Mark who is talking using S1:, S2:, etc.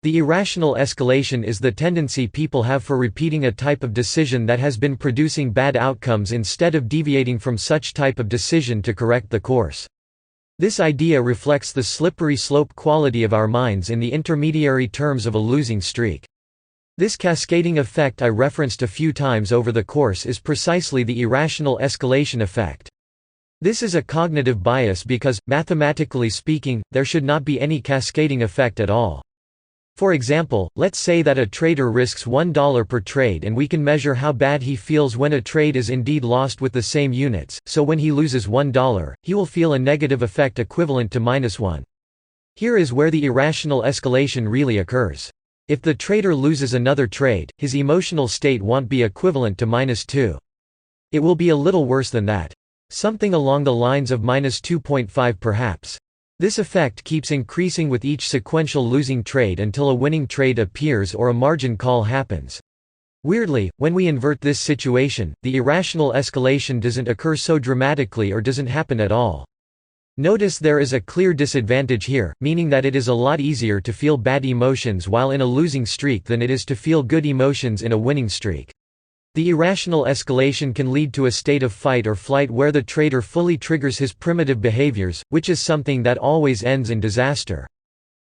S1: The irrational escalation is the tendency people have for repeating a type of decision that has been producing bad outcomes instead of deviating from such type of decision to correct the course. This idea reflects the slippery slope quality of our minds in the intermediary terms of a losing streak. This cascading effect I referenced a few times over the course is precisely the irrational escalation effect. This is a cognitive bias because, mathematically speaking, there should not be any cascading effect at all. For example, let's say that a trader risks $1 per trade and we can measure how bad he feels when a trade is indeed lost with the same units, so when he loses $1, he will feel a negative effect equivalent to -1. Here is where the irrational escalation really occurs. If the trader loses another trade, his emotional state won't be equivalent to -2. It will be a little worse than that. Something along the lines of -2.5 perhaps. This effect keeps increasing with each sequential losing trade until a winning trade appears or a margin call happens. Weirdly, when we invert this situation, the irrational escalation doesn't occur so dramatically or doesn't happen at all. Notice there is a clear disadvantage here, meaning that it is a lot easier to feel bad emotions while in a losing streak than it is to feel good emotions in a winning streak. The irrational escalation can lead to a state of fight or flight where the trader fully triggers his primitive behaviors, which is something that always ends in disaster.